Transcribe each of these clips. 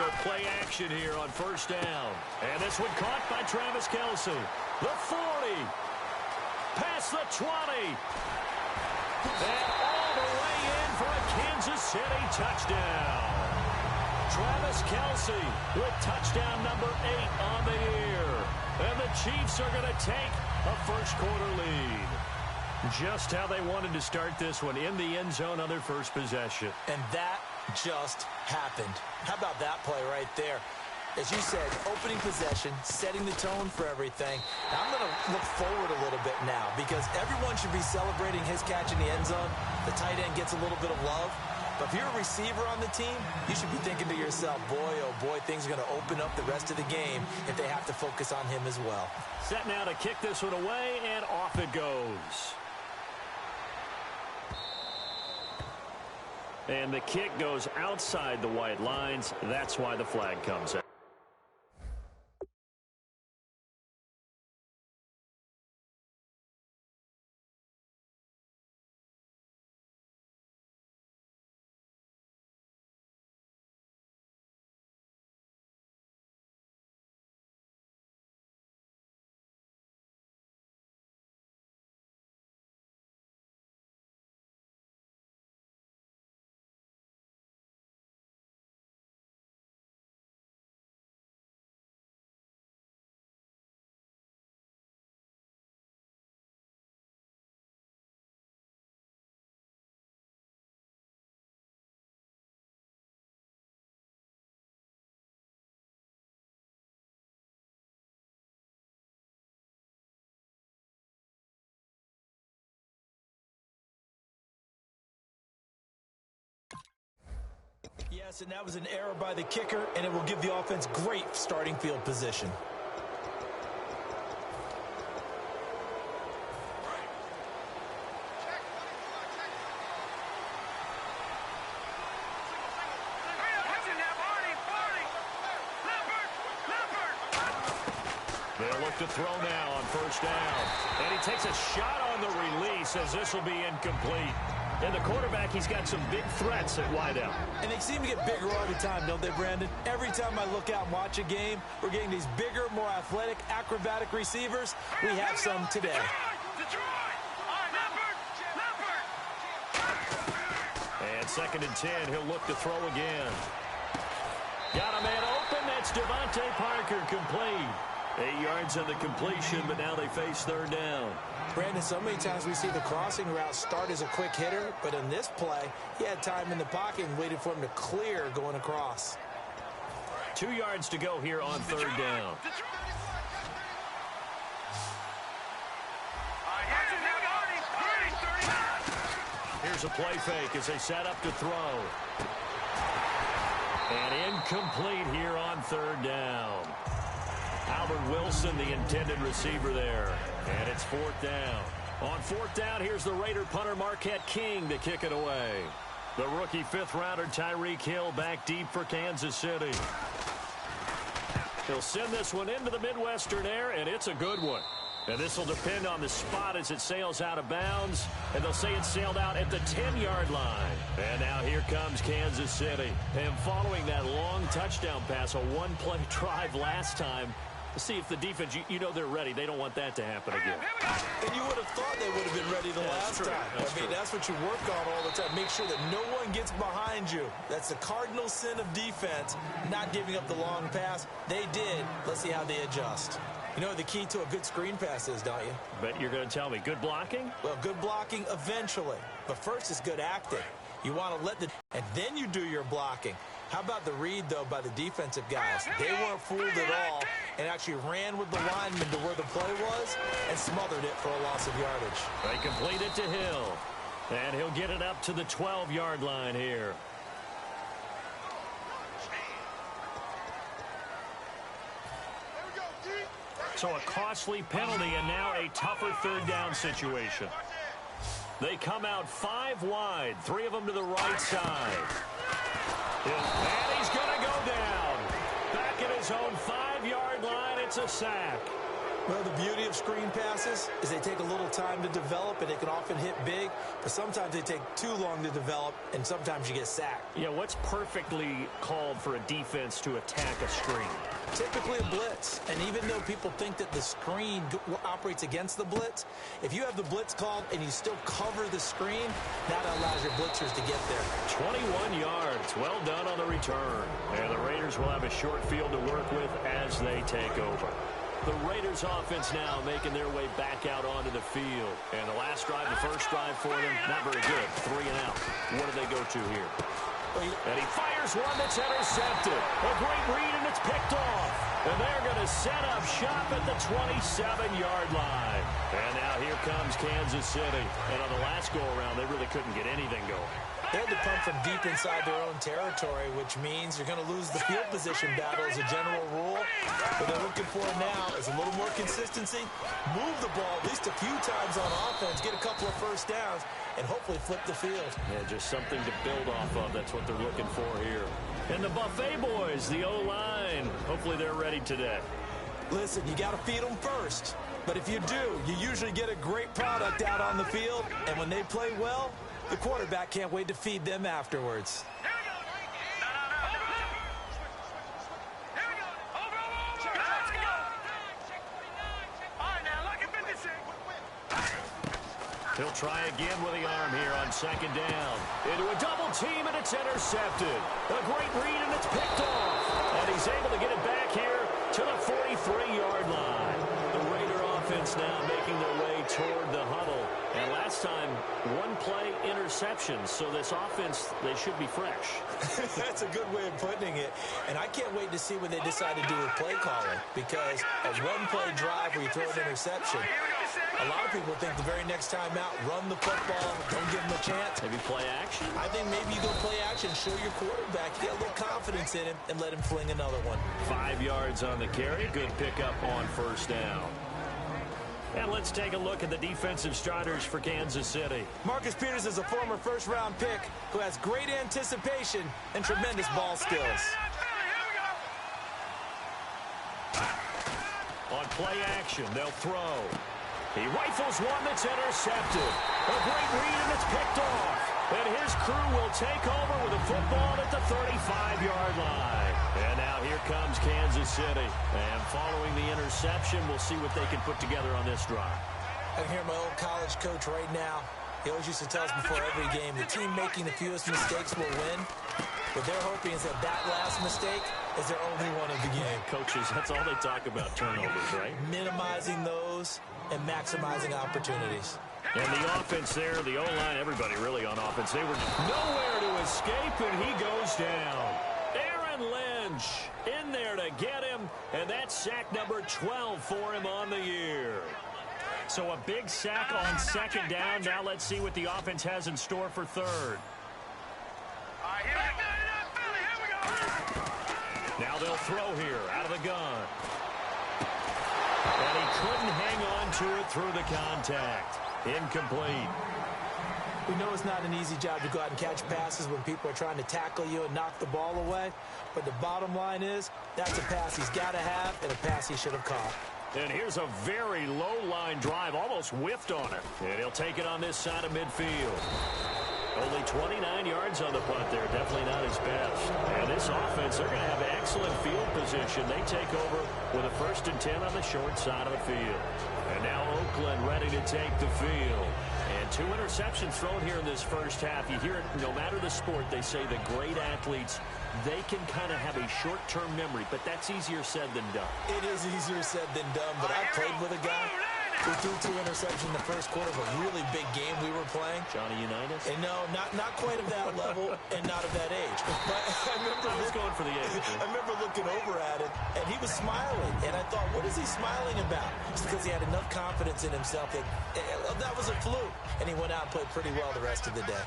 go play action here on first down. And this one caught by Travis Kelce. The 40. Past the 20. And all the way in for a Kansas City touchdown. Travis Kelce with touchdown number 8 on the year. And the Chiefs are going to take a first-quarter lead. Just how they wanted to start this one, in the end zone on their first possession. And that just happened. How about that play right there? As you said, opening possession, setting the tone for everything. Now I'm going to look forward a little bit now because everyone should be celebrating his catch in the end zone. The tight end gets a little bit of love. But if you're a receiver on the team, you should be thinking to yourself, boy, oh boy, things are going to open up the rest of the game if they have to focus on him as well. Set now to kick this one away, and off it goes. And the kick goes outside the white lines. That's why the flag comes out. Yes, and that was an error by the kicker, and it will give the offense great starting field position. They'll look to throw now on first down. And he takes a shot on the release as this will be incomplete. And the quarterback, he's got some big threats at wideout. And they seem to get bigger all the time, don't they, Brandon? Every time I look out and watch a game, we're getting these bigger, more athletic, acrobatic receivers. We have some today. And 2nd and 10, he'll look to throw again. Got a man open. That's Devontae Parker, complete. 8 yards on the completion, but now they face 3rd down. Brandon, so many times we see the crossing route start as a quick hitter, but in this play, he had time in the pocket and waited for him to clear going across. 2 yards to go here on 3rd down. Here's a play fake as they set up to throw. And incomplete here on 3rd down. Albert Wilson, the intended receiver there. And it's 4th down. On 4th down, here's the Raider punter Marquette King to kick it away. The rookie 5th-rounder Tyreek Hill back deep for Kansas City. He'll send this one into the Midwestern air, and it's a good one. And this will depend on the spot as it sails out of bounds. And they'll say it sailed out at the 10-yard line. And now here comes Kansas City. And following that long touchdown pass, a one-play drive last time, to see if the defense, you know they're ready. They don't want that to happen again. And you would have thought they would have been ready the last time. I mean, that's what you work on all the time. Make sure that no one gets behind you. That's the cardinal sin of defense, not giving up the long pass. They did. Let's see how they adjust. You know what the key to a good screen pass is, don't you? Bet you're going to tell me. Good blocking? Well, good blocking eventually. But first is good acting. You want to let the... And then you do your blocking. How about the read, though, by the defensive guys? They weren't fooled at all and actually ran with the lineman to where the play was and smothered it for a loss of yardage. They complete it to Hill. And he'll get it up to the 12-yard line here. So a costly penalty and now a tougher 3rd down situation. They come out 5 wide, 3 of them to the right side. And he's going to go down. Back at his own 5-yard line, it's a sack. Well, the beauty of screen passes is they take a little time to develop, and they can often hit big, but sometimes they take too long to develop, and sometimes you get sacked. Yeah, what's perfectly called for a defense to attack a screen? Typically a blitz, and even though people think that the screen operates against the blitz, if you have the blitz called and you still cover the screen, that allows your blitzers to get there. 21 yards. Well done on the return. And the Raiders will have a short field to work with as they take over. The Raiders offense now making their way back out onto the field. And the last drive, the first drive for them, not very good. 3 and out. What do they go to here? And he fires one that's intercepted. A great read, and it's picked off. And they're going to set up shop at the 27-yard line. And now here comes Kansas City. And on the last go-around, they really couldn't get anything going. They had to pump from deep inside their own territory, which means you're going to lose the field position battle as a general rule. What they're looking for now is a little more consistency, move the ball at least a few times on offense, get a couple of first downs, and hopefully flip the field. Yeah, just something to build off of. That's what they're looking for here. And the Buffet boys, the O-line, hopefully they're ready today. Listen, you got to feed them first. But if you do, you usually get a great product out on the field, and when they play well, the quarterback can't wait to feed them afterwards. He'll try again with the arm here on second down. Into a double team, and it's intercepted. A great read, and it's picked off. And he's able to get it back here to the 43-yard line. The Raider offense now making their way toward the huddle. And last time, one-play interceptions. So this offense, they should be fresh. That's a good way of putting it. And I can't wait to see what they decide to do with play calling. Because a one-play drive where you throw an interception, a lot of people think the very next time out, run the football, don't give them a chance. Maybe play action? I think maybe you go play action, show your quarterback, get a little confidence in him, and let him fling another one. 5 yards on the carry. Good pickup on first down. And let's take a look at the defensive starters for Kansas City. Marcus Peters is a former first-round pick who has great anticipation and tremendous ball skills. On play action, they'll throw. He rifles one that's intercepted. A great read, and it's picked off. And his crew will take over with a football at the 35-yard line. And now here comes Kansas City. And following the interception, we'll see what they can put together on this drive. I can hear my old college coach right now. He always used to tell us before every game, the team making the fewest mistakes will win. What they're hoping is that that last mistake is their only one of the game. Coaches, that's all they talk about, turnovers, right? Minimizing those and maximizing opportunities. And the offense there, the O-line, everybody really on offense. They were nowhere to escape, and he goes down. Aaron Lynch in there to get him, and that's sack number 12 for him on the year. So a big sack on second down. Now let's see what the offense has in store for third. Now they'll throw here out of the gun. And he couldn't hang on to it through the contact. Incomplete. We know it's not an easy job to go out and catch passes when people are trying to tackle you and knock the ball away. But the bottom line is, that's a pass he's got to have and a pass he should have caught. And here's a very low-line drive, almost whiffed on it. And he'll take it on this side of midfield. Only 29 yards on the punt there. Definitely not his best. And this offense, they're going to have excellent field position. They take over with a 1st and 10 on the short side of the field. And now Oakland ready to take the field. And 2 interceptions thrown here in this first half. You hear it, no matter the sport, they say the great athletes, they can kind of have a short-term memory, but that's easier said than done. It is easier said than done, but I played with a guy who threw 2 interceptions in the first quarter of a really big game we were playing. Johnny Unitas? And no, not quite of that level and not of that age. But I was going for the age. I remember looking over at him, and he was smiling. And I thought, what is he smiling about? It's because he had enough confidence in himself that that was a fluke. And he went out and played pretty well the rest of the day.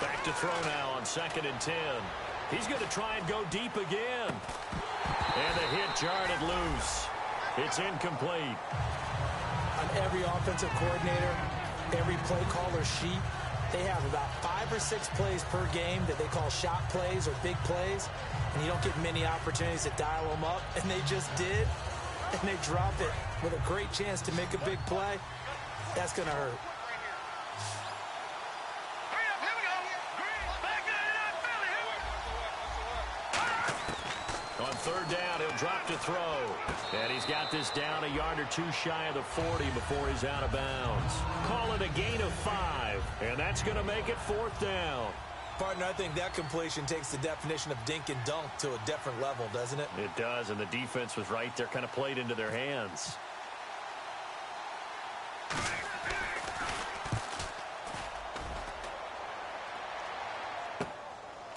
Back to throw now on 2nd and 10. He's going to try and go deep again. And the hit jarred it loose. It's incomplete. On every offensive coordinator, every play caller sheet, They have about 5 or 6 plays per game that they call shot plays or big plays, and you don't get many opportunities to dial them up, and they just did, and they drop it with a great chance to make a big play. That's going to hurt. On third down, he'll drop to throw. And he's got this down a yard or two shy of the 40 before he's out of bounds. Call it a gain of 5, and that's going to make it 4th down. Partner, I think that completion takes the definition of dink and dunk to a different level, doesn't it? It does, and the defense was right there, kind of played into their hands.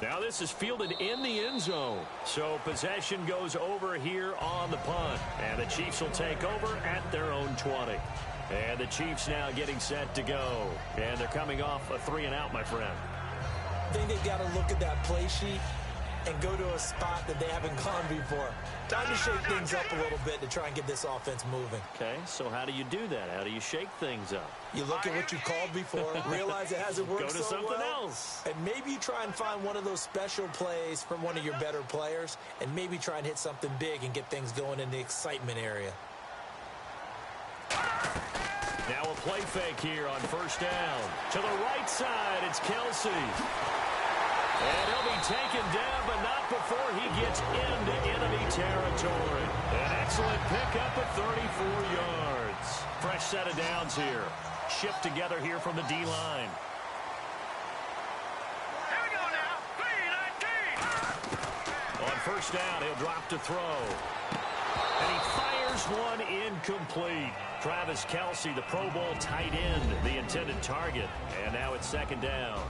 Now this is fielded in the end zone. So possession goes over here on the punt. And the Chiefs will take over at their own 20. And the Chiefs now getting set to go. And they're coming off a 3-and-out, my friend. I think they've got to look at that play sheet and go to a spot that they haven't gone before. Time to shake things up a little bit to try and get this offense moving. Okay, so how do you do that? How do you shake things up? You look at what you've called before, realize it hasn't worked so well. Go to something else. And maybe you try and find one of those special plays from one of your better players, and maybe try and hit something big and get things going in the excitement area. Now a play fake here on first down. To the right side, it's Kelsey. And he'll be taken down, but not before he gets into enemy territory. An excellent pickup of 34 yards. Fresh set of downs here. Shipped together here from the D-line. Here we go now. 3-19. On first down, he'll drop to throw. And he fires one incomplete. Travis Kelce, the Pro Bowl tight end, the intended target. And now it's 2nd down.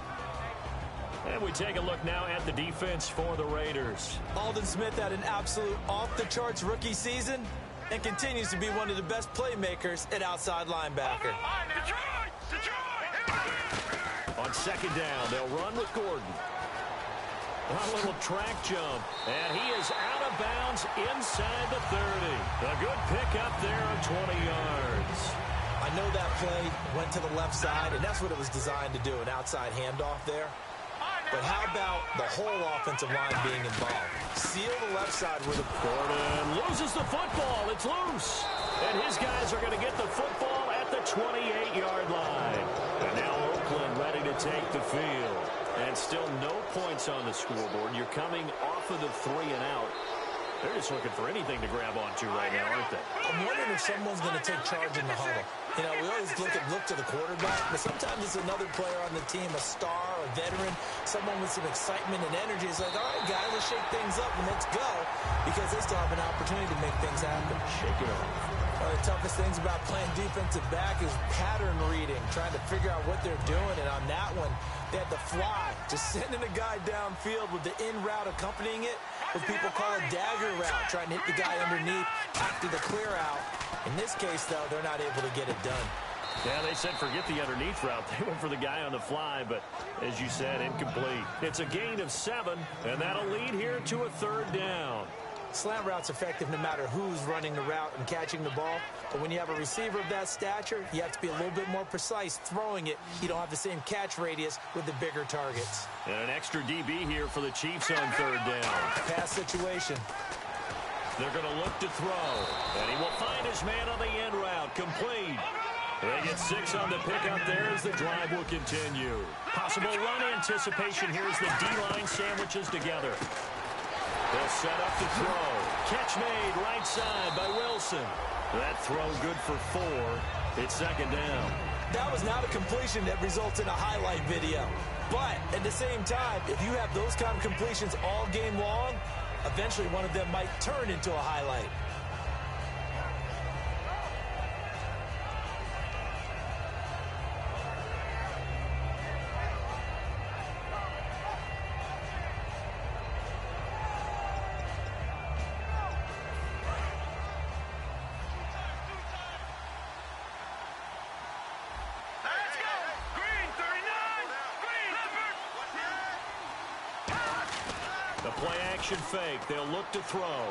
And we take a look now at the defense for the Raiders. Aldon Smith had an absolute off-the-charts rookie season and continues to be one of the best playmakers at outside linebacker. On 2nd down, they'll run with Gordon. A little track jump, and he is out of bounds inside the 30. A good pickup there of 20 yards. I know that play went to the left side, and that's what it was designed to do, an outside handoff there. But how about the whole offensive line being involved? Seal the left side with a... Gordon loses the football. It's loose. And his guys are going to get the football at the 28-yard line. And now Oakland ready to take the field. And still no points on the scoreboard. You're coming off of the 3-and-out. They're just looking for anything to grab onto right now, aren't they? I'm wondering if someone's going to take charge in the huddle. You know, we always look to the quarterback, but sometimes it's another player on the team, a star, a veteran, someone with some excitement and energy. It's like, all right, guys, let's shake things up and let's go, because they still have an opportunity to make things happen. Shake it off. One of the toughest things about playing defensive back is pattern reading, trying to figure out what they're doing. And on that one, they had to fly, just sending a guy downfield with the in route accompanying it, what people call a dagger route, trying to hit the guy underneath after the clear out. In this case, though, they're not able to get it done. Yeah, they said forget the underneath route. They went for the guy on the fly, but as you said, incomplete. It's a gain of 7, and that'll lead here to a 3rd down. Slant route's effective no matter who's running the route and catching the ball. But when you have a receiver of that stature, you have to be a little bit more precise throwing it. You don't have the same catch radius with the bigger targets. And an extra DB here for the Chiefs on 3rd down. Pass situation. They're going to look to throw. And he will find his man on the end route. Complete. They get 6 on the pickup there as the drive will continue. Possible run anticipation here as the D-line sandwiches together. They'll set up to throw. Catch made right side by Wilson. That throw good for 4. It's 2nd down. That was not a completion that results in a highlight video. But at the same time, if you have those kind of completions all game long, eventually one of them might turn into a highlight. Play-action fake. They'll look to throw.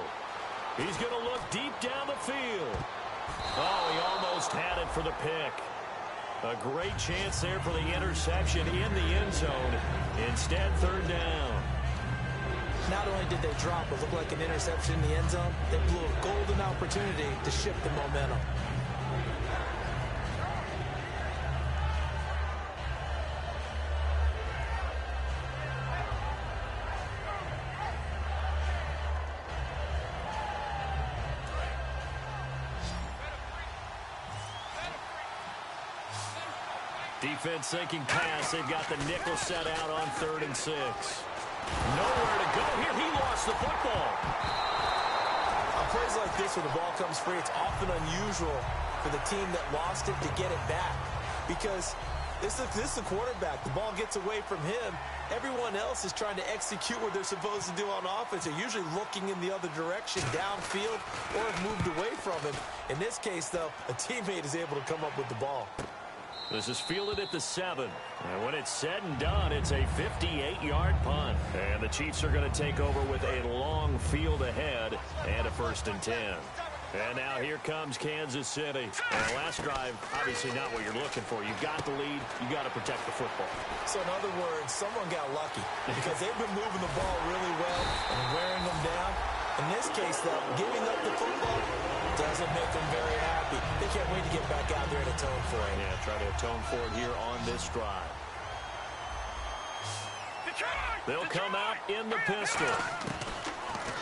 He's going to look deep down the field. Oh, he almost had it for the pick. A great chance there for the interception in the end zone. Instead, third down. Not only did they drop what looked like an interception in the end zone, they blew a golden opportunity to shift the momentum. Defense thinking pass. They've got the nickel set out on 3rd and 6. Nowhere to go here. He lost the football. On plays like this where the ball comes free, it's often unusual for the team that lost it to get it back. Because this is the quarterback. The ball gets away from him. Everyone else is trying to execute what they're supposed to do on offense. They're usually looking in the other direction, downfield, or have moved away from him. In this case, though, a teammate is able to come up with the ball. This is fielded at the 7. And when it's said and done, it's a 58-yard punt. And the Chiefs are going to take over with a long field ahead and a 1st and 10. And now here comes Kansas City. And the last drive, obviously not what you're looking for. You've got the lead. You've got to protect the football. So in other words, someone got lucky because they've been moving the ball really well and wearing them down. In this case, though, giving up the football doesn't make them very happy. They can't wait to get back out there and atone for it. Yeah, try to atone for it here on this drive. They'll come out in the pistol.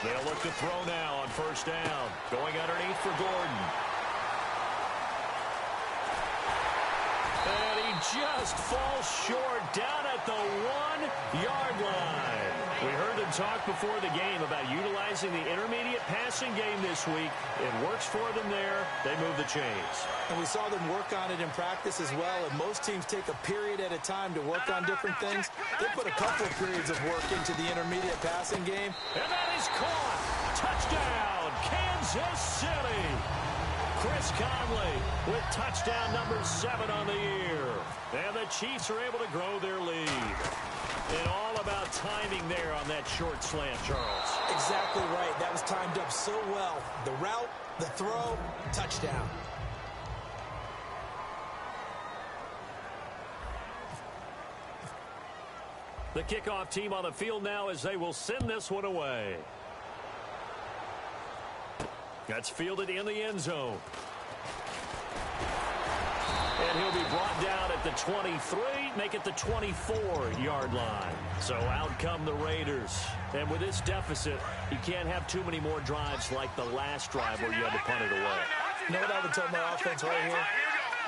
They'll look to throw now on 1st down. Going underneath for Gordon. And he just falls short down at the 1-yard line. We heard them talk before the game about utilizing the intermediate passing game this week. It works for them there. They move the chains. And we saw them work on it in practice as well. And most teams take a period at a time to work on different things. They put a couple of periods of work into the intermediate passing game. And that is caught. Touchdown, Kansas City. Chris Conley with touchdown number 7 on the year. And the Chiefs are able to grow their lead. And all about timing there on that short slant, Charles. Exactly right. That was timed up so well. The route, the throw, touchdown. The kickoff team on the field now as they will send this one away. That's fielded in the end zone. And he'll be brought down at the 23, make it the 24-yard line. So out come the Raiders. And with this deficit, you can't have too many more drives like the last drive where you had to punt it away. You know what I would tell my offense right here?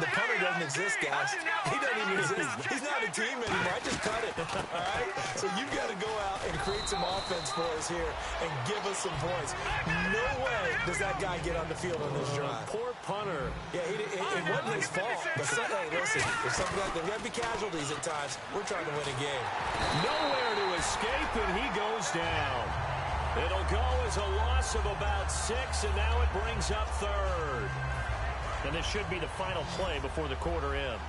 The punter doesn't exist, guys. He doesn't even exist. He's not a team anymore. I just cut it, all right? So you've got to go out and create some offense for us here and give us some points. No way does that guy get on the field on this drive. Poor punter. Yeah, it wasn't his fault. But hey, listen, there's something like there's going to be casualties at times. We're trying to win a game. Nowhere to escape, and he goes down. It'll go as a loss of about 6, and now it brings up 3rd. And this should be the final play before the quarter ends.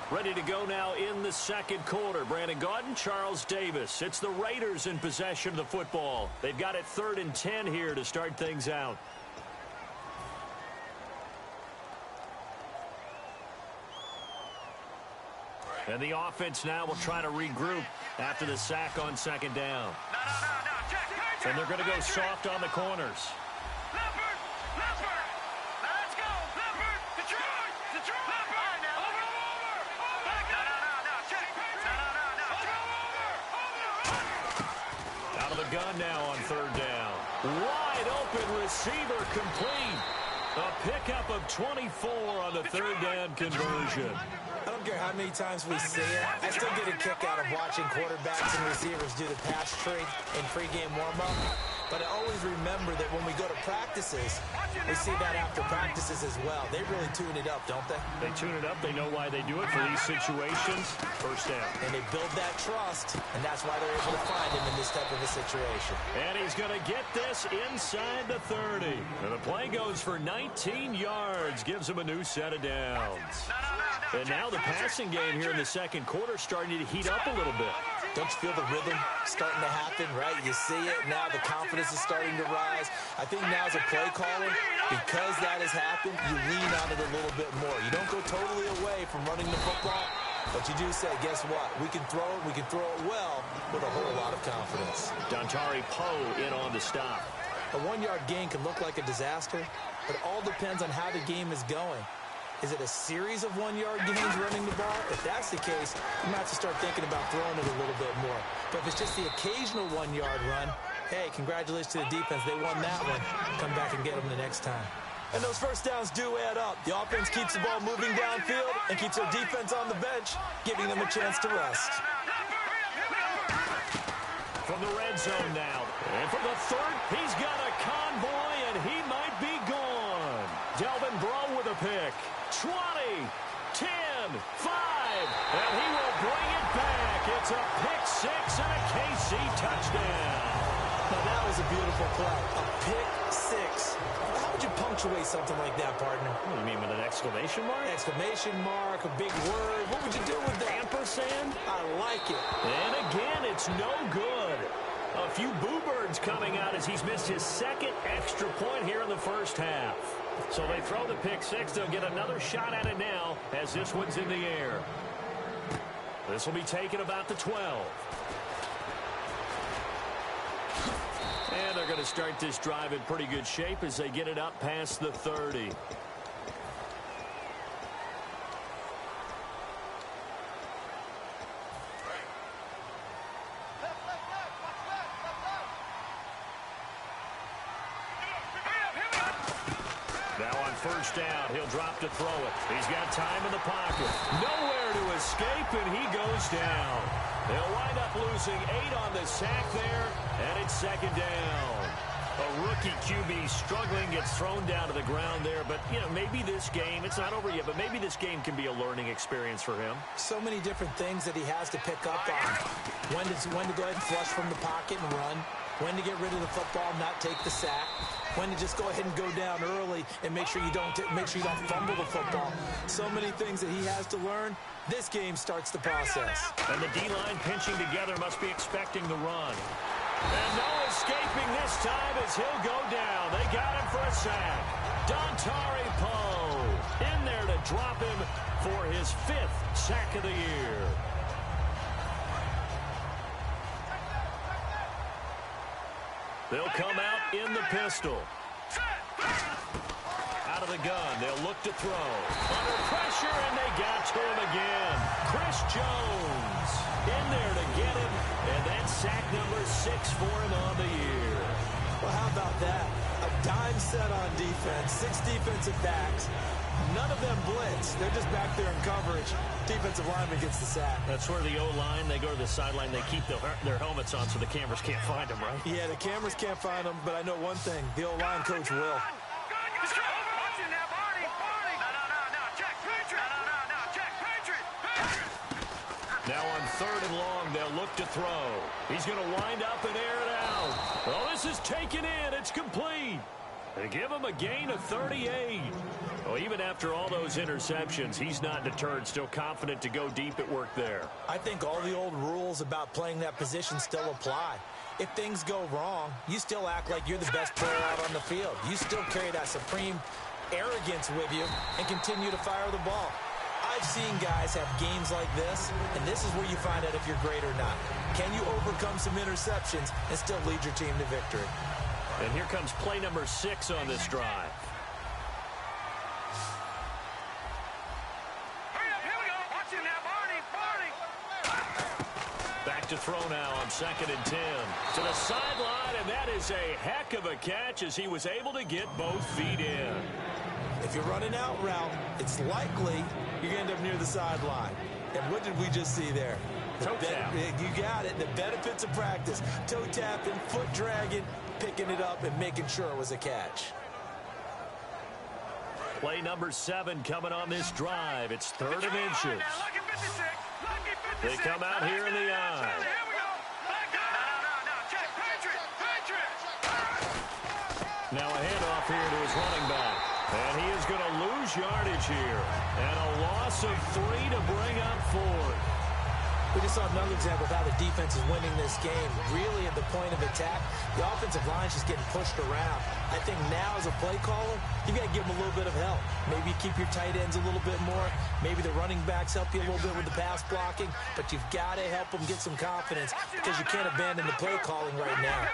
Ready to go now in the second quarter. Brandon Gaudin, Charles Davis. It's the Raiders in possession of the football. They've got it 3rd and 10 here to start things out. And the offense now will try to regroup after the sack on 2nd down. And they're going to go soft on the corners. Out of the gun now on 3rd down. Wide open receiver complete. A pickup of 24 on the 3rd down conversion. I don't care how many times we see it. I still get a kick out of watching quarterbacks and receivers do the pass tree in pregame warm-up. But I always remember that when we go to practices, we see that after practices as well. They really tune it up, don't they? They tune it up. They know why they do it for these situations. 1st down. And they build that trust, and that's why they're able to find him in this type of a situation. And he's going to get this inside the 30. And the play goes for 19 yards. Gives him a new set of downs. And now the passing game here in the second quarter starting to heat up a little bit. Don't you feel the rhythm starting to happen, right? You see it. Now the confidence is starting to rise. I think now as a play caller, Because that has happened, you lean on it a little bit more. You don't go totally away from running the football, but you do say, guess what? We can throw it well with a whole lot of confidence. Dontari Poe in on the stop. A 1-yard gain can look like a disaster, but it all depends on how the game is going. Is it a series of 1-yard gains running the ball? If that's the case, you might have to start thinking about throwing it a little bit more. But if it's just the occasional 1-yard run, hey, congratulations to the defense. They won that one. Come back and get them the next time. And those first downs do add up. The offense keeps the ball moving downfield and keeps their defense on the bench, giving them a chance to rest. From the red zone now. And from the 30, he's got a convoy, and he might be gone. Delvin Breaux with a pick. 20, 10, 5, and he will bring it back. It's a pick six and a KC touchdown. Now, that was a beautiful play. A pick six. How would you punctuate something like that, partner? What do you mean, with an exclamation mark? Exclamation mark, a big word. What would you do with that? Ampersand? I like it. And again, it's no good. A few boo birds coming out as he's missed his second extra point here in the first half. So they throw the pick six. They'll get another shot at it now as this one's in the air. This will be taken about the 12. And they're going to start this drive in pretty good shape as they get it up past the 30. Now on first down, he'll drop to throw it. He's got time in the pocket. Nowhere to escape, and he goes down. They'll wind up losing 8 on the sack there, and it's second down. A rookie QB struggling, gets thrown down to the ground there. But, you know, maybe this game, it's not over yet, but maybe this game can be a learning experience for him. So many different things that he has to pick up on. When to go ahead and flush from the pocket and run. When to get rid of the football, not take the sack. When to just go ahead and go down early and make sure you don't fumble the football. So many things that he has to learn. This game starts the process. And the D-line pinching together must be expecting the run. And no escaping this time as he'll go down. They got him for a sack. Dontari Poe in there to drop him for his 5th sack of the year. They'll come out in the pistol. Out of the gun, they'll look to throw. Under pressure, and they got to him again. Chris Jones in there to get him, and that's sack number 6 for him on the year. Well, how about that? A dime set on defense, 6 defensive backs. None of them blitz. They're just back there in coverage. Defensive lineman gets the sack. That's where the O-line, they go to the sideline, they keep their helmets on so the cameras can't find them, right? Yeah, the cameras can't find them, but I know one thing. The O-line coach will. Now on 3rd and long, they'll look to throw. He's going to wind up and air it out. Oh, this is taken in. It's complete. They give him a gain of 38. Oh, even after all those interceptions, he's not deterred, still confident to go deep at work there. I think all the old rules about playing that position still apply. If things go wrong, you still act like you're the best player out on the field. You still carry that supreme arrogance with you and continue to fire the ball. I've seen guys have games like this, and this is where you find out if you're great or not. Can you overcome some interceptions and still lead your team to victory? And here comes play number 6 on this drive. Back to throw now on 2nd and 10. To the sideline, and that is a heck of a catch as he was able to get both feet in. If you're running out route, it's likely you're going to end up near the sideline. And what did we just see there? Toe tap. You got it. The benefits of practice. Toe tapping, foot dragging, picking it up, and making sure it was a catch. Play number 7 coming on this drive. It's 3rd and inches. They come out here in the eye. Now a handoff here to his running back. And he is going to lose yardage here. And a loss of 3 to bring up 4. We just saw another example of how the defense is winning this game. Really at the point of attack, the offensive line is just getting pushed around. I think now as a play caller, you've got to give them a little bit of help. Maybe you keep your tight ends a little bit more. Maybe the running backs help you a little bit with the pass blocking. But you've got to help them get some confidence because you can't abandon the play calling right now.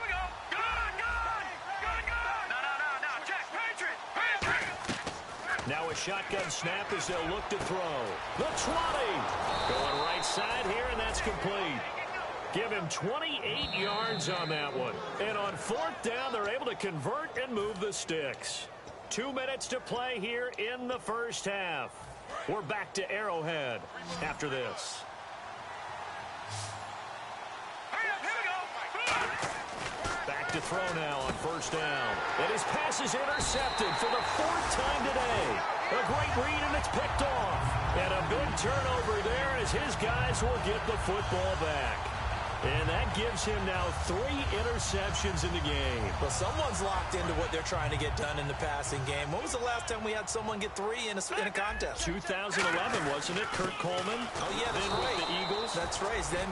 Now a shotgun snap as they'll look to throw. The 20. Going right side here, and that's complete. Give him 28 yards on that one. And on fourth down, they're able to convert and move the sticks. 2 minutes to play here in the first half. We're back to Arrowhead after this. Back to throw now on first down. And his pass is intercepted for the fourth time today. A great read, and it's picked off. And a big turnover there as his guys will get the football back. And that gives him now 3 interceptions in the game. Well, someone's locked into what they're trying to get done in the passing game. When was the last time we had someone get 3 in a contest? 2011, wasn't it? Kurt Coleman. Oh, yeah, that's right. With the Eagles. That's right. Then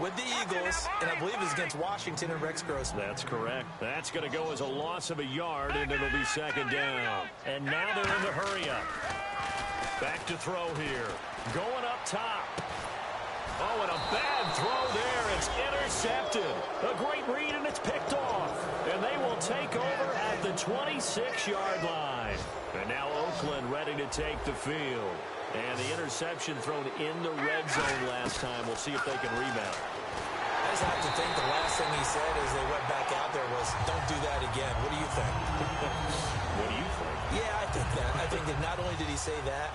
with the Eagles, and I believe it was against Washington and Rex Grossman. That's correct. That's going to go as a loss of a yard, and it'll be second down. And now they're in the hurry-up. Back to throw here. Going up top. Oh, and a bad throw there. It's intercepted. A great read, and it's picked off. And they will take over at the 26-yard line. And now Oakland ready to take the field. And the interception thrown in the red zone last time. We'll see if they can rebound. I just have to think the last thing he said as they went back out there was, don't do that again. What do you think? What do you think? Yeah, I think that. I think that not only did he say that,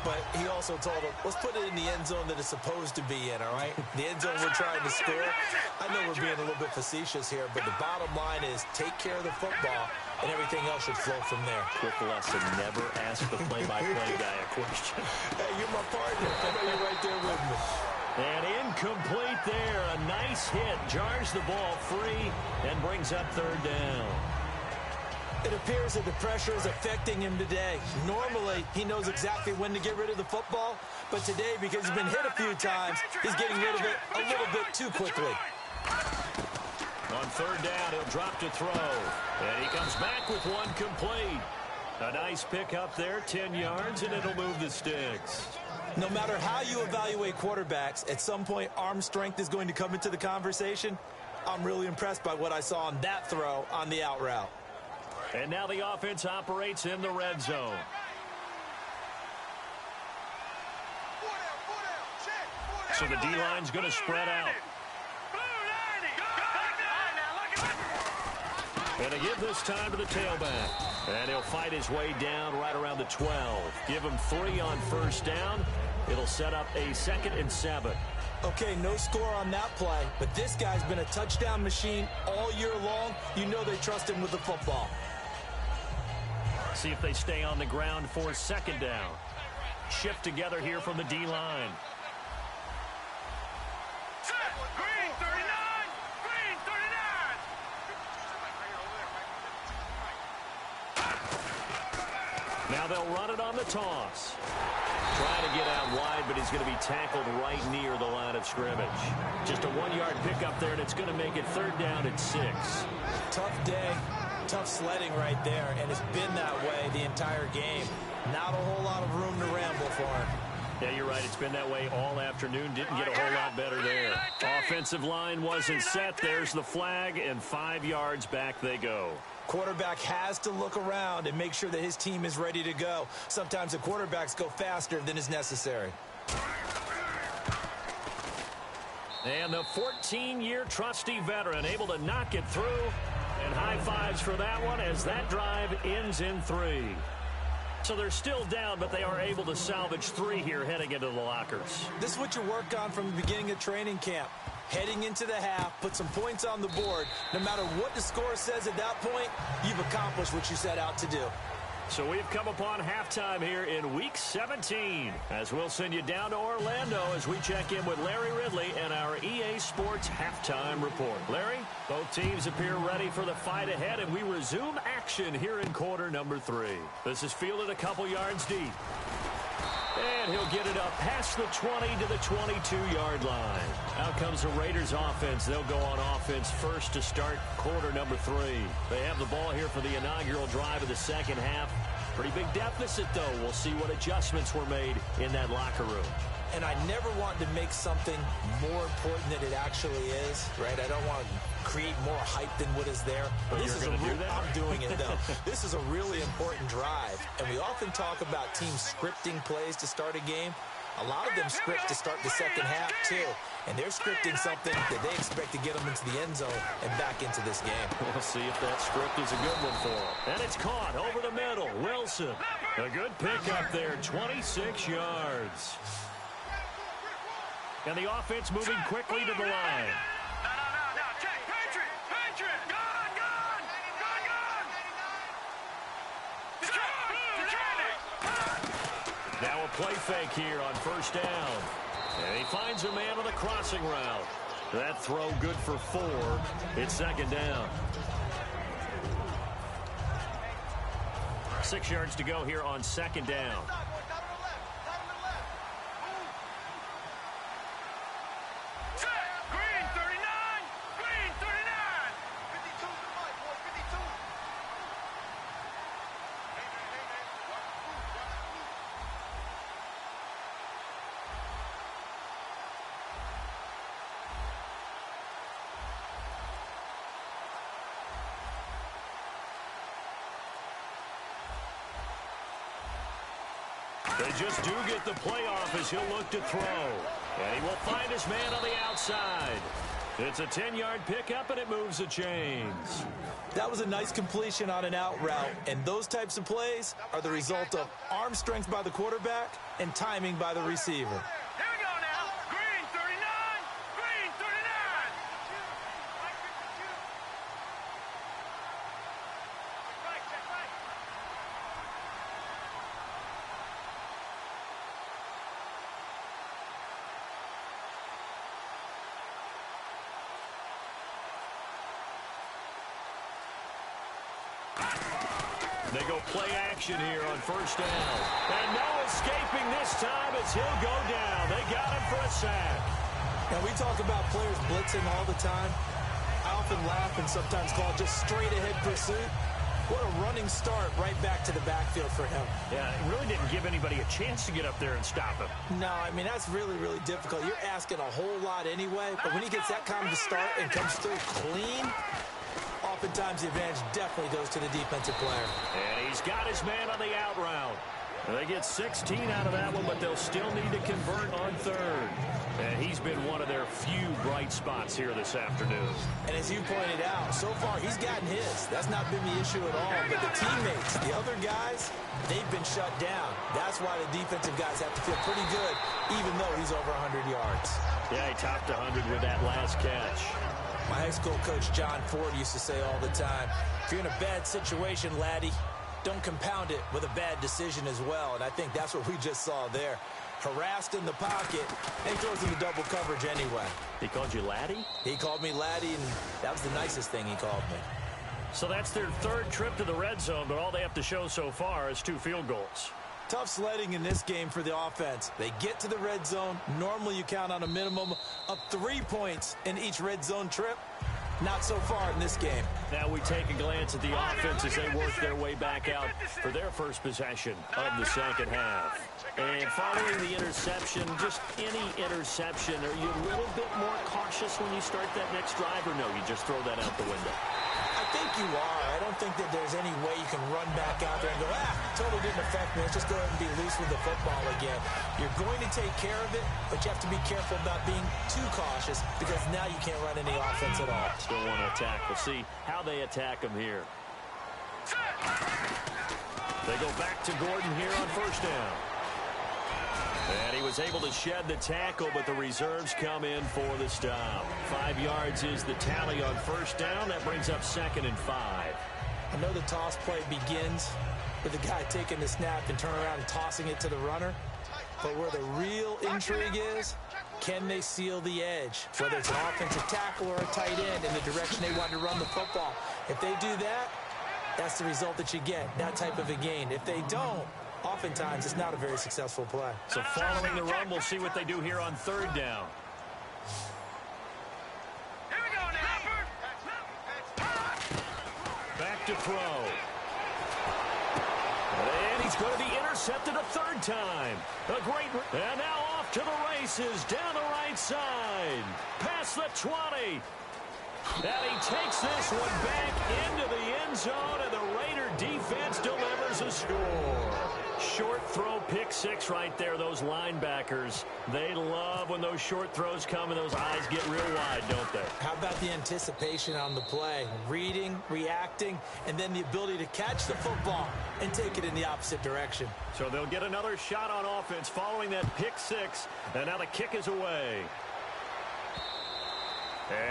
but he also told him, let's put it in the end zone that it's supposed to be in, all right? The end zone we're trying to score. I know we're being a little bit facetious here, but the bottom line is take care of the football, and everything else should flow from there. Quick lesson, never ask the play-by-play guy a question. Hey, you're my partner. I know you're right there with me. And incomplete there. A nice hit. Jars the ball free and brings up third down. It appears that the pressure is affecting him today. Normally, he knows exactly when to get rid of the football, but today, because he's been hit a few times, he's getting rid of it a little bit too quickly. On third down, he'll drop to throw. And he comes back with one complete. A nice pick up there, 10 yards, and it'll move the sticks. No matter how you evaluate quarterbacks, at some point, arm strength is going to come into the conversation. I'm really impressed by what I saw on that throw on the out route. And now the offense operates in the red zone. So the D-line's going to spread out. And a give this time to the tailback. And he'll fight his way down right around the 12. Give him 3 on first down. It'll set up a 2nd and 7. Okay, no score on that play, but this guy's been a touchdown machine all year long. You know they trust him with the football. See if they stay on the ground for second down. Shift together here from the D-line. Green 39! Green 39! Now they'll run it on the toss. Trying to get out wide, but he's going to be tackled right near the line of scrimmage. Just a 1-yard pickup there, and it's going to make it third down at 6. Tough day. Tough sledding right there, and it's been that way the entire game. Not a whole lot of room to ramble for him. Yeah, you're right. It's been that way all afternoon. Didn't get a whole lot better there. Offensive line wasn't set. There's the flag, and 5 yards back they go. Quarterback has to look around and make sure that his team is ready to go. Sometimes the quarterbacks go faster than is necessary. And the 14-year trusty veteran able to knock it through. And high fives for that one as that drive ends in 3. So they're still down, but they are able to salvage 3 here heading into the lockers. This is what you work on from the beginning of training camp. Heading into the half, put some points on the board. No matter what the score says at that point, you've accomplished what you set out to do. So we've come upon halftime here in Week 17 as we'll send you down to Orlando as we check in with Larry Ridley and our EA Sports Halftime Report. Larry, both teams appear ready for the fight ahead, and we resume action here in quarter number 3. This is fielded a couple yards deep. And he'll get it up past the 20 to the 22-yard line. Out comes the Raiders offense. They'll go on offense first to start quarter number 3. They have the ball here for the inaugural drive of the second half. Pretty big deficit, though. We'll see what adjustments were made in that locker room. And I never want to make something more important than it actually is, right? I don't want to create more hype than what is there. But this is I'm doing it, though. This is a really important drive. And we often talk about teams scripting plays to start a game. A lot of them script to start the second half, too. And they're scripting something that they expect to get them into the end zone and back into this game. We'll see if that script is a good one for them. And it's caught over the middle. Wilson, a good pickup there, 26 yards. And the offense moving quickly to the line. No. Patriot. Gone. Now a play fake here on first down. And he finds a man on the crossing route. That throw good for 4. It's second down. 6 yards to go here on second down. They just do get the play off as he'll look to throw. And he will find his man on the outside. It's a 10-yard pickup, and it moves the chains. That was a nice completion on an out route, and those types of plays are the result of arm strength by the quarterback and timing by the receiver. Here we go now. Green 39. Green 39. They go play action here on first down. And no escaping this time as he'll go down. They got him for a sack. Now, we talk about players blitzing all the time. I often laugh and sometimes call it just straight-ahead pursuit. What a running start right back to the backfield for him. Yeah, it really didn't give anybody a chance to get up there and stop him. No, I mean, that's really, really difficult. You're asking a whole lot anyway, but when he gets that kind of a start and comes through clean, oftentimes the advantage definitely goes to the defensive player. And he's got his man on the out route. They get 16 out of that one, but they'll still need to convert on third. And he's been one of their few bright spots here this afternoon. And as you pointed out, so far he's gotten his. That's not been the issue at all. But the teammates, the other guys, they've been shut down. That's why the defensive guys have to feel pretty good, even though he's over 100 yards. Yeah, he topped 100 with that last catch. My high school coach, John Ford, used to say all the time, if you're in a bad situation, laddie, don't compound it with a bad decision as well. And I think that's what we just saw there. Harassed in the pocket, and he throws into double coverage anyway. He called you laddie? He called me laddie, and that was the nicest thing he called me. So that's their third trip to the red zone, but all they have to show so far is 2 field goals. Tough sledding in this game for the offense. They get to the red zone. Normally you count on a minimum of 3 points in each red zone trip. Not so far in this game. Now we take a glance at the offense as they work their way back out for their first possession of the second half. And following the interception, just any interception, are you a little bit more cautious when you start that next drive, or no, you just throw that out the window? I think you are. I don't think that there's any way you can run back out there and go, totally didn't affect me. Let's just go ahead and be loose with the football again. You're going to take care of it, but you have to be careful about being too cautious because now you can't run any offense at all. Still want to attack. We'll see how they attack him here. They go back to Gordon here on first down. And he was able to shed the tackle, but the reserves come in for the stop. 5 yards is the tally on first down. That brings up 2nd and 5. I know the toss play begins with the guy taking the snap and turning around and tossing it to the runner. But where the real intrigue is, can they seal the edge? Whether it's an offensive tackle or a tight end in the direction they want to run the football. If they do that, that's the result that you get, that type of a gain. If they don't, oftentimes it's not a very successful play. So following the run, we'll see what they do here on third down. Here we go now. Back to throw. And he's going to be intercepted a third time. And now off to the races down the right side. Past the 20. And he takes this one back into the end zone, and the Raider defense delivers a score. Short throw, pick six right there. Those linebackers, they love when those short throws come and those eyes get real wide, don't they? How about the anticipation on the play? Reading, reacting, and then the ability to catch the football and take it in the opposite direction. So they'll get another shot on offense following that pick six, and now the kick is away.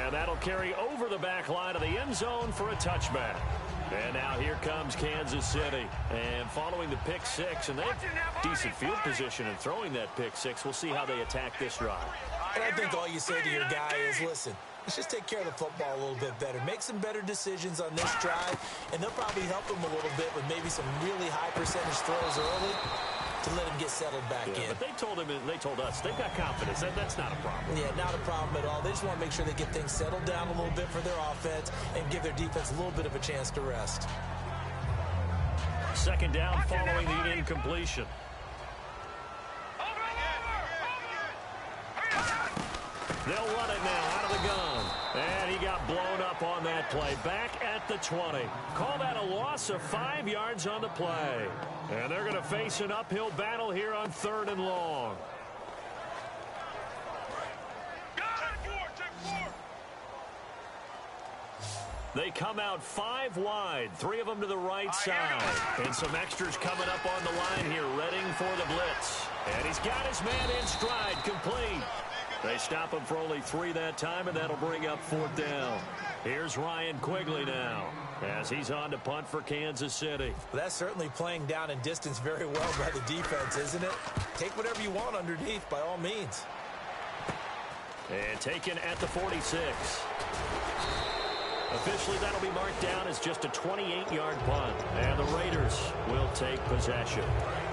And that'll carry over the back line of the end zone for a touchback. And now here comes Kansas City. And following the pick six, and they have decent field position in throwing that pick six. We'll see how they attack this drive. And I think all you say to your guy is, listen, let's just take care of the football a little bit better. Make some better decisions on this drive, and they'll probably help him a little bit with maybe some really high percentage throws early to let him get settled back in. But they told him, and they told us, they've got confidence. That's not a problem. Yeah, not a problem at all. They just want to make sure they get things settled down a little bit for their offense and give their defense a little bit of a chance to rest. Second down following the incompletion. They'll run it now out of the gun. And he got blown up on that play. Back at the 20. Call that a loss of 5 yards on the play. And they're going to face an uphill battle here on third and long. They come out 5 wide, 3 of them to the right side. And some extras coming up on the line here, readying for the blitz. And he's got his man in stride, complete. They stop him for only 3 that time, and that'll bring up fourth down. Here's Ryan Quigley now as he's on to punt for Kansas City. Well, that's certainly playing down in distance very well by the defense, isn't it? Take whatever you want underneath, by all means. And taken at the 46. Officially, that'll be marked down as just a 28-yard punt. And the Raiders will take possession.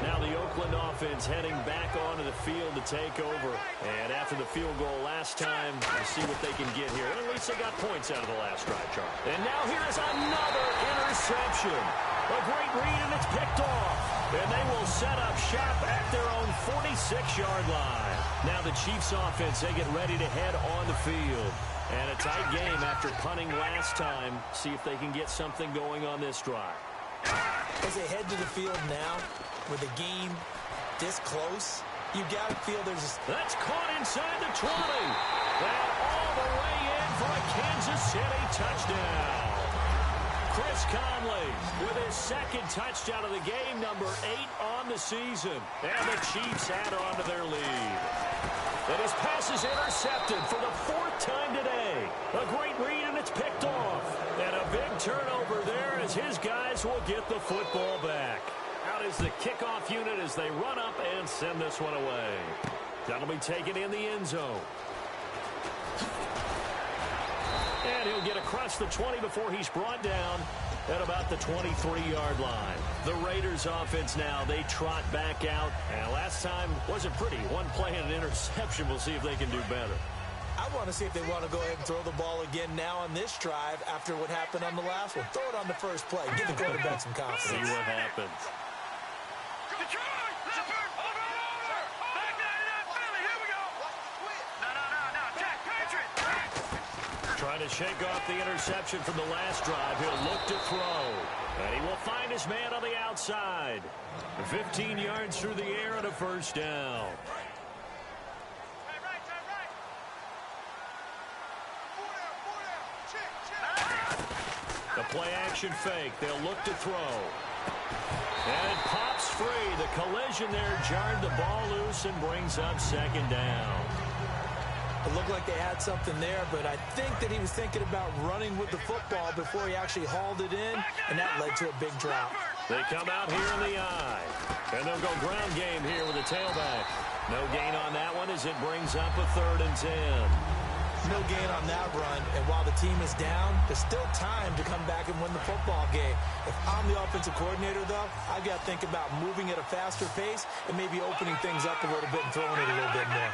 Now the Oakland offense heading back onto the field to take over. And after the field goal last time, we'll see what they can get here. And at least they got points out of the last drive, Charlie. And now here is another interception. A great read, and it's picked off. And they will set up shop at their own 46-yard line. Now the Chiefs offense, they get ready to head on the field. And a tight game after punting last time. See if they can get something going on this drive. As they head to the field now, with the game this close, you got to feel there's a... That's caught inside the 20. And all the way in for a Kansas City touchdown. Chris Conley with his second touchdown of the game, number 8 on the season. And the Chiefs add on to their lead. And his pass is intercepted for the 4th time today. A great read, and it's picked off. And a big turnover there as his guys will get the football back. Out is the kickoff unit as they run up and send this one away. That'll be taken in the end zone. And he'll get across the 20 before he's brought down at about the 23-yard line. The Raiders offense now, they trot back out. And last time wasn't pretty. One play and an interception. We'll see if they can do better. I want to see if they want to go ahead and throw the ball again now on this drive after what happened on the last one. Throw it on the first play. Give the quarterback some confidence. See what happens. Trying to shake off the interception from the last drive. He'll look to throw. And he will find his man on the outside. 15 yards through the air and a first down. The play action fake. They'll look to throw. And it pops free. The collision there jarred the ball loose and brings up second down. It looked like they had something there, but I think that he was thinking about running with the football before he actually hauled it in, and that led to a big drop. They come out here in the eye, and they'll go ground game here with a tailback. No gain on that one as it brings up a 3rd and 10. No gain on that run, and while the team is down, there's still time to come back and win the football game. If I'm the offensive coordinator, though, I've got to think about moving at a faster pace and maybe opening things up a little bit and throwing it a little bit more.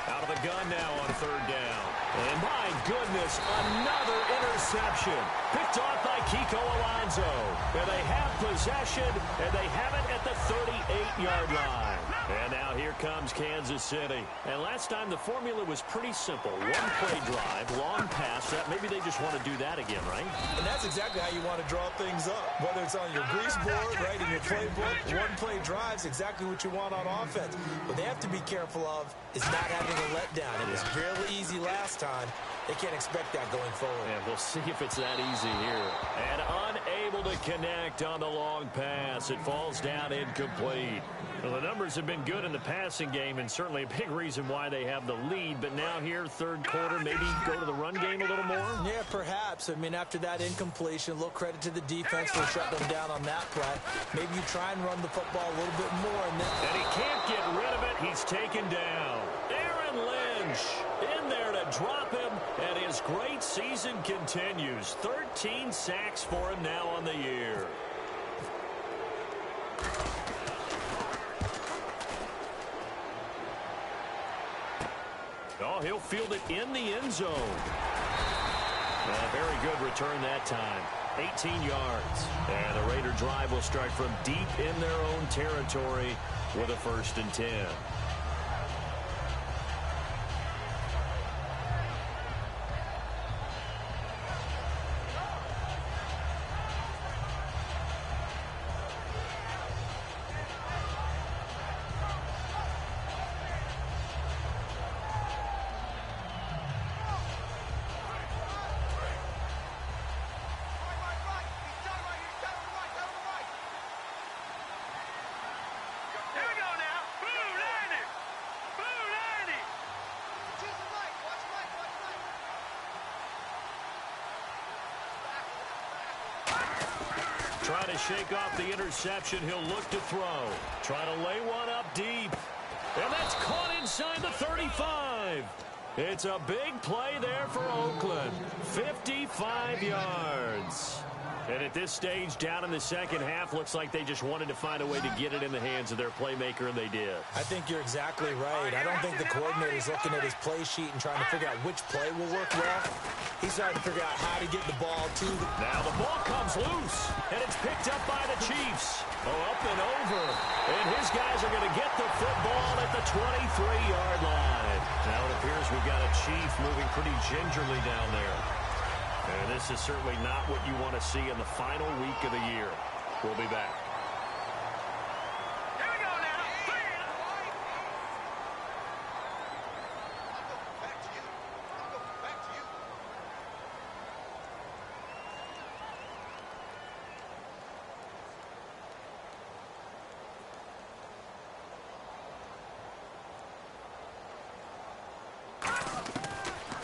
Out of the gun now on third down. And my goodness, another interception. Picked off by Kiko Alonso. And they have possession, and they have it at the 38-yard line. And now here comes Kansas City. And last time the formula was pretty simple. One play drive, long pass. Maybe they just want to do that again, right? And that's exactly how you want to draw things up. Whether it's on your grease board, right, in your playbook, one play drive's exactly what you want on offense. What they have to be careful of is not having a letdown. It was fairly easy last time. They can't expect that going forward. And we'll see if it's that easy here. And unable to connect on the long pass. It falls down incomplete. Well, the numbers have been good in the passing game, and certainly a big reason why they have the lead. But now here, third quarter, maybe go to the run game a little more? Yeah, perhaps. I mean, after that incompletion, a little credit to the defense for shutting them down on that play. Maybe you try and run the football a little bit more. And he can't get rid of it. He's taken down. Aaron Lynch in there to drop him, and his great season continues. 13 sacks for him now on the year. Oh, he'll field it in the end zone. A very good return that time. 18 yards. And the Raider drive will start from deep in their own territory with a 1st and 10. Trying to shake off the interception. He'll look to throw. Trying to lay one up deep. And that's caught inside the 35. It's a big play there for Oakland. 55 yards. And at this stage, down in the second half, looks like they just wanted to find a way to get it in the hands of their playmaker, and they did. I think you're exactly right. I don't think the coordinator's looking at his play sheet and trying to figure out which play will work well. He's trying to figure out how to get the ball to the... Now the ball comes loose, and it's picked up by the Chiefs. Oh, up and over. And his guys are going to get the football at the 23-yard line. Now it appears we've got a Chief moving pretty gingerly down there. And this is certainly not what you want to see in the final week of the year. We'll be back. Here we go now. Back to you.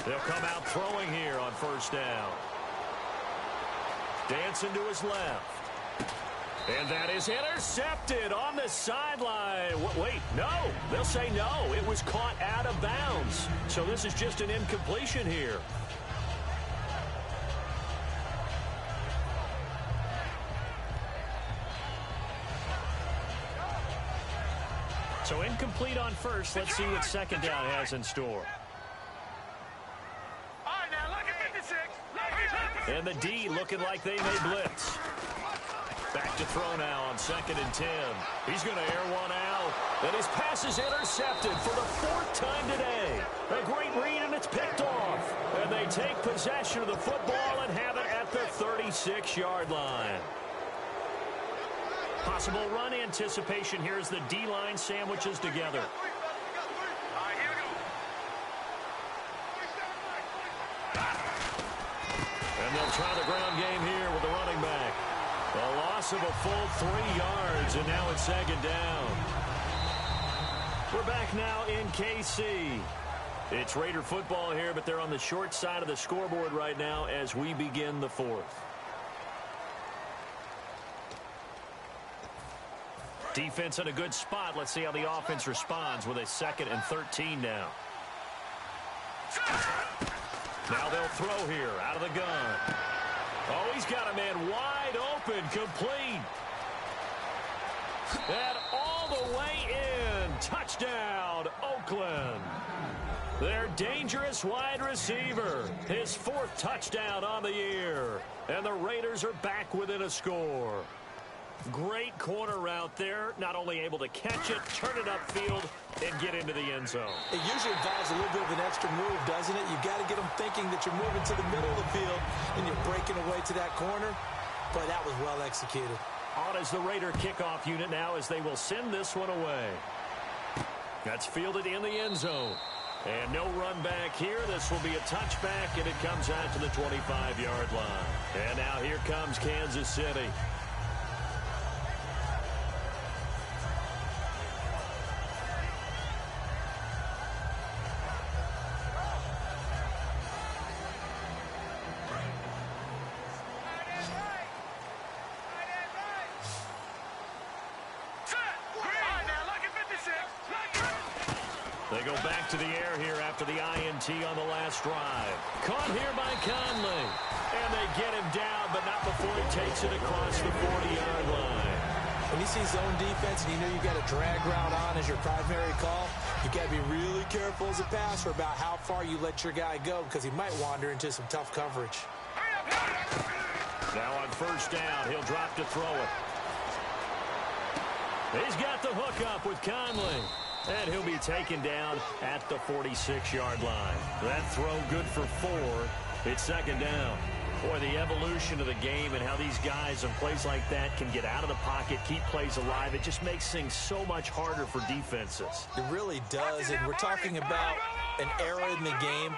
They'll come out throwing here on 1st down. Dancing to his left. And that is intercepted on the sideline. Wait, no. They'll say no. It was caught out of bounds. So this is just an incompletion here. So incomplete on 1st. Let's see what 2nd down has in store. And the D looking like they may blitz. Back to throw now on 2nd and 10. He's going to air one out. And his pass is intercepted for the 4th time today. A great read, and it's picked off. And they take possession of the football and have it at the 36-yard line. Possible run anticipation here as the D-line sandwiches together. And they'll try the ground game here with the running back. A loss of a full 3 yards, and now it's 2nd down. We're back now in KC. It's Raider football here, but they're on the short side of the scoreboard right now as we begin the 4th. Defense in a good spot. Let's see how the offense responds with a 2nd and 13 now. Now they'll throw here out of the gun. Oh, he's got a man wide open, complete. And all the way in. Touchdown, Oakland. Their dangerous wide receiver. His 4th touchdown on the year. And the Raiders are back within a score. Great corner route there. Not only able to catch it, turn it upfield, and get into the end zone. It usually involves a little bit of an extra move, doesn't it? You've got to get them thinking that you're moving to the middle of the field and you're breaking away to that corner. But that was well executed. On is the Raider kickoff unit now as they will send this one away. That's fielded in the end zone. And no run back here. This will be a touchback, and it comes out to the 25-yard line. And now here comes Kansas City. They go back to the air here after the INT on the last drive. Caught here by Conley. And they get him down, but not before he takes it across the 40-yard line. When you see zone defense and you know you've got a drag route on as your primary call, you got to be really careful as a passer about how far you let your guy go because he might wander into some tough coverage. Now on 1st down, he'll drop to throw it. He's got the hook up with Conley. And he'll be taken down at the 46-yard line. That throw good for 4. It's 2nd down. Boy, the evolution of the game and how these guys in plays like that can get out of the pocket, keep plays alive, it just makes things so much harder for defenses. It really does, and we're talking about an era in the game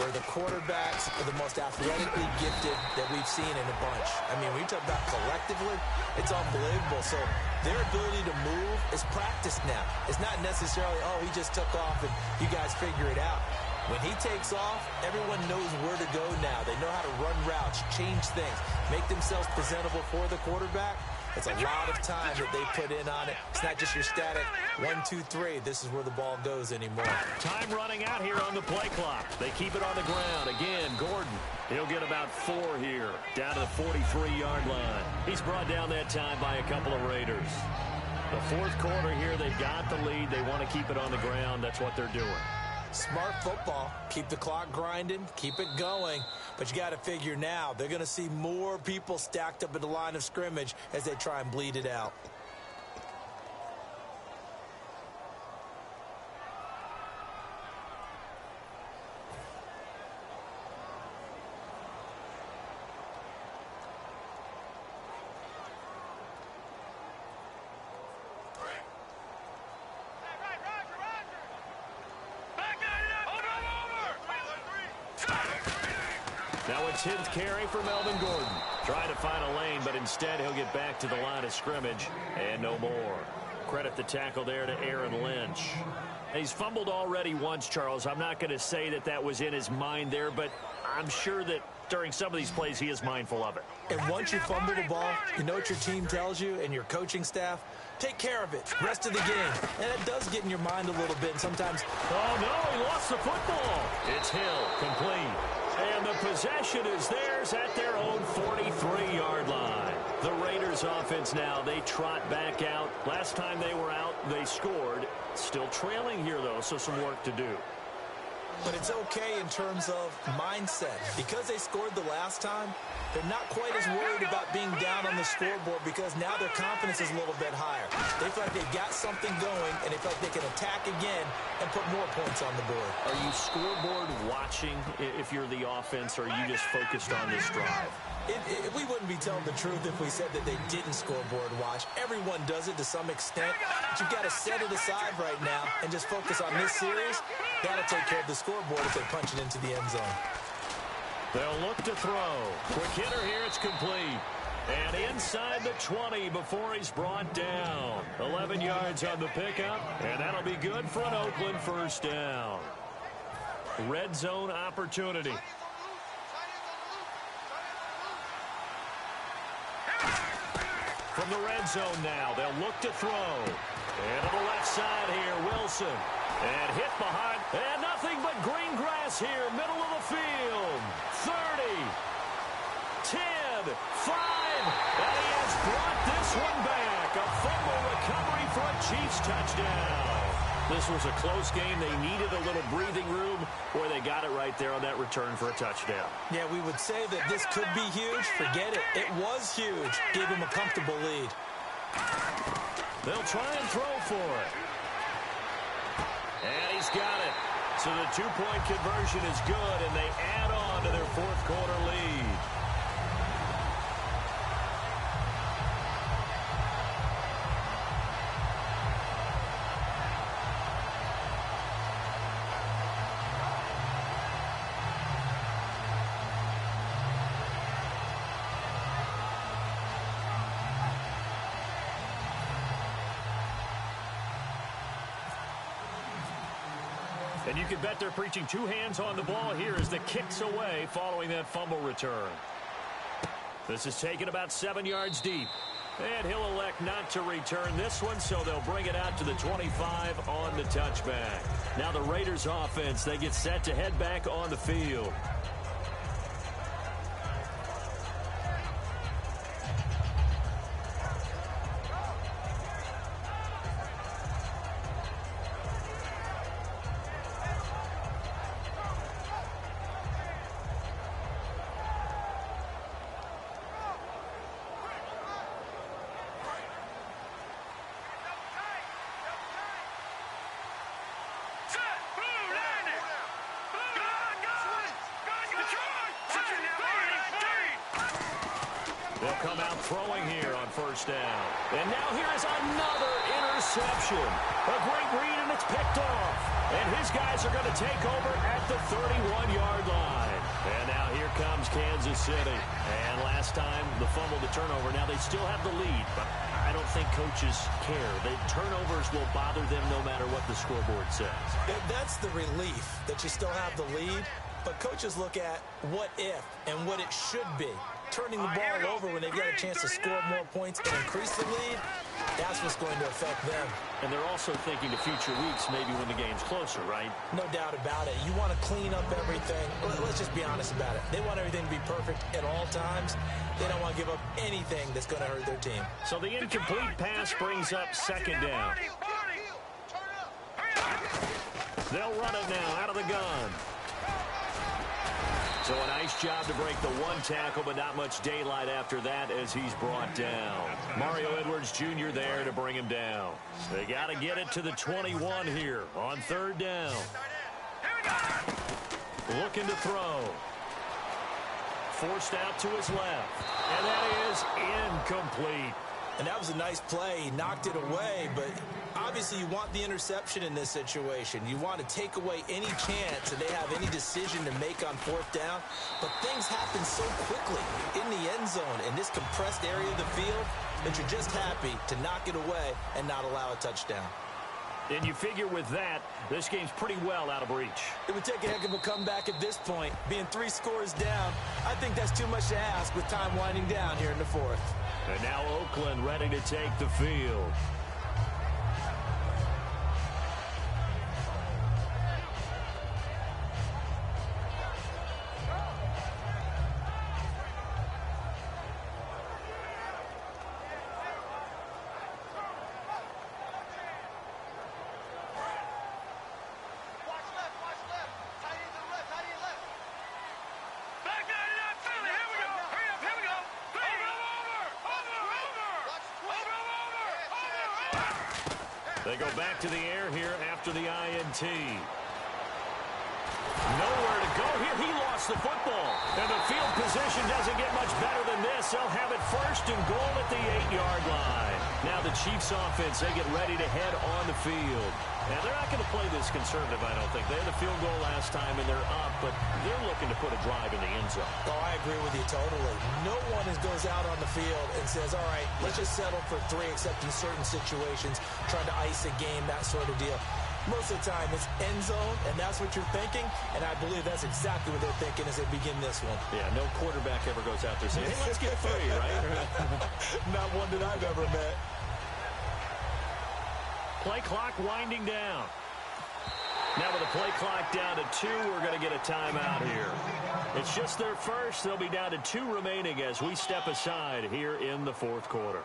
where the quarterbacks are the most athletically gifted that we've seen in a bunch. I mean, when you talk about collectively, it's unbelievable. So their ability to move is practiced now. It's not necessarily, oh, he just took off and you guys figure it out. When he takes off, everyone knows where to go now. They know how to run routes, change things, make themselves presentable for the quarterback. It's a lot of time that they put in on it. It's not just your static 1, 2, 3. This is where the ball goes anymore. Time running out here on the play clock. They keep it on the ground. Again, Gordon. He'll get about 4 here, down to the 43-yard line. He's brought down that time by a couple of Raiders. The 4th quarter here, they've got the lead. They want to keep it on the ground. That's what they're doing. Smart football. Keep the clock grinding. Keep it going. But you got to figure now, they're going to see more people stacked up at the line of scrimmage as they try and bleed it out. Now a 10th carry for Melvin Gordon. Trying to find a lane, but instead he'll get back to the line of scrimmage and no more. Credit the tackle there to Aaron Lynch. He's fumbled already once, Charles. I'm not going to say that that was in his mind there, but I'm sure that during some of these plays he is mindful of it. And once you fumble the ball, you know what your team tells you and your coaching staff? Take care of it. Rest of the game. And it does get in your mind a little bit. And sometimes, oh, no, he lost the football. It's Hill, complete. And the possession is theirs at their own 43-yard line. The Raiders offense now, they trot back out. Last time they were out, they scored. Still trailing here, though, so some work to do. But it's okay in terms of mindset. Because they scored the last time, they're not quite as worried about being down on the scoreboard because now their confidence is a little bit higher. They feel like they've got something going, and they feel like they can attack again and put more points on the board. Are you scoreboard watching if you're the offense, or are you just focused on this drive? We wouldn't be telling the truth if we said that they didn't scoreboard watch. Everyone does it to some extent, but you've got to set it aside right now and just focus on this series. That'll take care of the scoreboard if they punch it into the end zone. They'll look to throw. Quick hitter here, it's complete. And inside the 20 before he's brought down. 11 yards on the pickup, and that'll be good for an Oakland first down. Red zone opportunity. From the red zone now, they'll look to throw. And to the left side here, Wilson. And hit behind. And nothing but green grass here, middle of the field. 30, 10, 5. And he has brought this one back. A fumble recovery for a Chiefs touchdown. This was a close game. They needed a little breathing room, where they got it right there on that return for a touchdown. Yeah, we would say that this could be huge. Forget it. It was huge. Gave him a comfortable lead. They'll try and throw for it. And he's got it. So the two-point conversion is good, and they add on to their fourth quarter lead. And you can bet they're preaching two hands on the ball here as the kick's away following that fumble return. This is taken about 7 yards deep. And he'll elect not to return this one, so they'll bring it out to the 25 on the touchback. Now the Raiders offense, they get set to head back on the field. They'll come out throwing here on first down. And now here is another interception. A great read, and it's picked off. And his guys are going to take over at the 31-yard line. And now here comes Kansas City. And last time, the fumble, the turnover. Now they still have the lead, but I don't think coaches care. The turnovers will bother them no matter what the scoreboard says. That's the relief that you still have the lead. But coaches look at what if and what it should be. Turning the ball over when they've got a chance to score more points and increase the lead, that's what's going to affect them. And they're also thinking to future weeks, maybe when the game's closer, right? No doubt about it. You want to clean up everything. Let's just be honest about it. They want everything to be perfect at all times. They don't want to give up anything that's going to hurt their team. So the incomplete pass brings up second down. They'll run it now out of the gun. So a nice job to break the one tackle, but not much daylight after that as he's brought down. Mario Edwards Jr. there to bring him down. They got to get it to the 21 here on third down. Looking to throw. Forced out to his left. And that is incomplete. And that was a nice play. He knocked it away, but obviously you want the interception in this situation. You want to take away any chance that they have any decision to make on fourth down. But things happen so quickly in the end zone in this compressed area of the field that you're just happy to knock it away and not allow a touchdown. And you figure with that, this game's pretty well out of reach. It would take a heck of a comeback at this point. Being 3 scores down, I think that's too much to ask with time winding down here in the fourth. And now Oakland ready to take the field. They go back to the air here after the INT. Nowhere to go here. He lost the football. And the field position doesn't get much better than this. They'll have it first and goal at the 8-yard line. Now the Chiefs offense, they get ready to head on the field. Now they're not going to play this conservative, I don't think. They had a field goal last time and they're up, but they're looking to put a drive in the end zone. Oh, I agree with you totally. No one goes out on the field and says, all right, let's just settle for 3, except in certain situations, trying to ice a game, that sort of deal. Most of the time, it's end zone, and that's what you're thinking, and I believe that's exactly what they're thinking as they begin this one. Yeah, no quarterback ever goes out there saying, hey, let's get 3, right? Not one that I've ever met. Play clock winding down. Now with the play clock down to 2, we're going to get a timeout here. It's just their first. They'll be down to 2 remaining as we step aside here in the fourth quarter.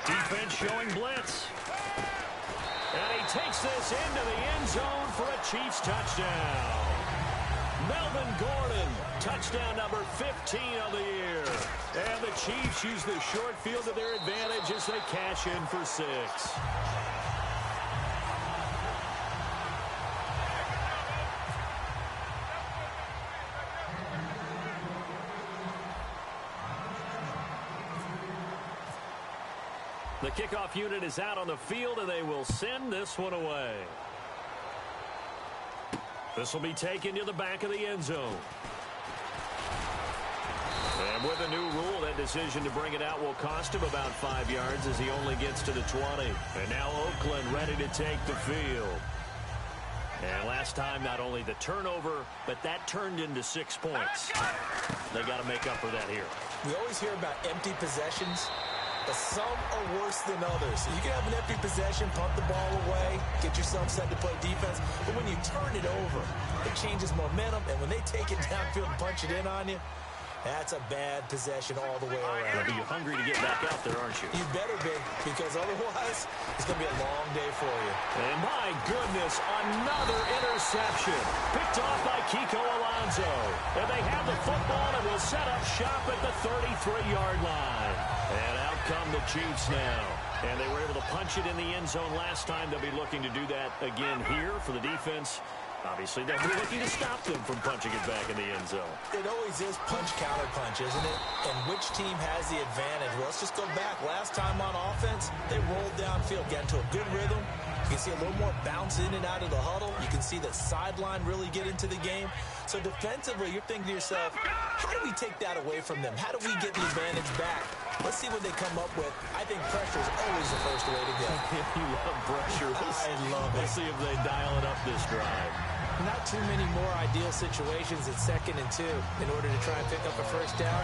Defense showing blitz. And he takes this into the end zone for a Chiefs touchdown. Melvin Gordon, touchdown number 15 of the year. And the Chiefs use the short field to their advantage as they cash in for 6. The kickoff unit is out on the field, and they will send this one away. This will be taken to the back of the end zone. And with a new rule, that decision to bring it out will cost him about 5 yards as he only gets to the 20. And now Oakland ready to take the field. And last time, not only the turnover, but that turned into 6 points. They got to make up for that here. We always hear about empty possessions, but some are worse than others. You can have an empty possession, punt the ball away, get yourself set to play defense, but when you turn it over, it changes momentum, and when they take it downfield and punch it in on you, that's a bad possession all the way around. You're hungry to get back out there, aren't you? You better be, because otherwise, it's going to be a long day for you. And my goodness, another interception. Picked off by Kiko Alonso. And they have the football and will set up shop at the 33-yard line. And out come the Chiefs now. And they were able to punch it in the end zone last time. They'll be looking to do that again here for the defense. Obviously, they'll be looking to stop them from punching it back in the end zone. It always is punch-counter-punch, isn't it? And which team has the advantage? Well, let's just go back. Last time on offense, they rolled downfield, got into a good rhythm. You can see a little more bounce in and out of the huddle. You can see the sideline really get into the game. So defensively, you're thinking to yourself, how do we take that away from them? How do we get the advantage back? Let's see what they come up with. I think pressure is always the first way to go. You love pressure. I love it. We'll see if they dial it up this drive. Not too many more ideal situations at 2nd and 2 in order to try and pick up a first down.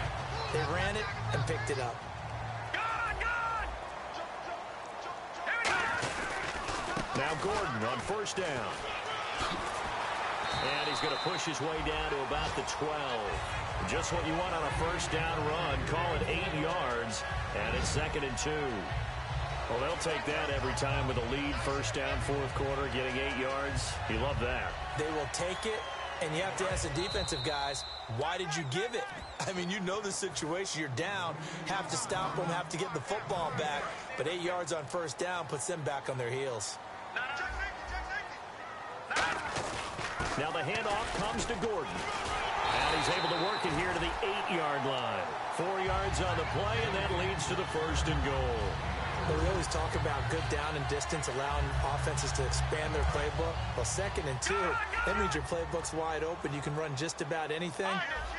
They ran it and picked it up. Now Gordon on first down. And he's going to push his way down to about the 12. Just what you want on a first down run. Call it 8 yards. And it's 2nd and 2. Well, they'll take that every time with a lead. First down, fourth quarter, getting 8 yards. You love that. They will take it, and you have to ask the defensive guys, why did you give it? I mean, you know the situation. You're down, have to stop them, have to get the football back. But 8 yards on first down puts them back on their heels. Now the handoff comes to Gordon. And he's able to work it here to the 8-yard line. 4 yards on the play, and that leads to the 1st and goal. But we always talk about good down and distance, allowing offenses to expand their playbook. Well, 2nd and 2, that means your playbook's wide open. You can run just about anything.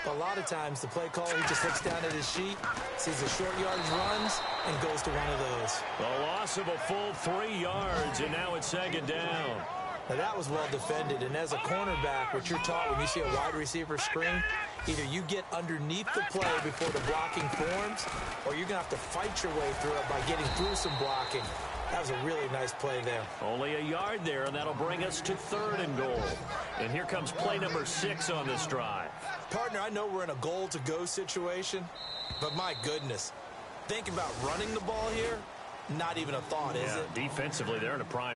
But a lot of times, the play caller, he just looks down at his sheet, sees the short yardage runs, and goes to one of those. A loss of a full 3 yards, and now it's 2nd down. Now, that was well defended, and as a cornerback, what you're taught when you see a wide receiver screen, either you get underneath the play before the blocking forms, or you're going to have to fight your way through it by getting through some blocking. That was a really nice play there. Only a yard there, and that'll bring us to 3rd and goal. And here comes play number 6 on this drive. Partner, I know we're in a goal-to-go situation, but my goodness, think about running the ball here, not even a thought, is it? Defensively, they're in a prime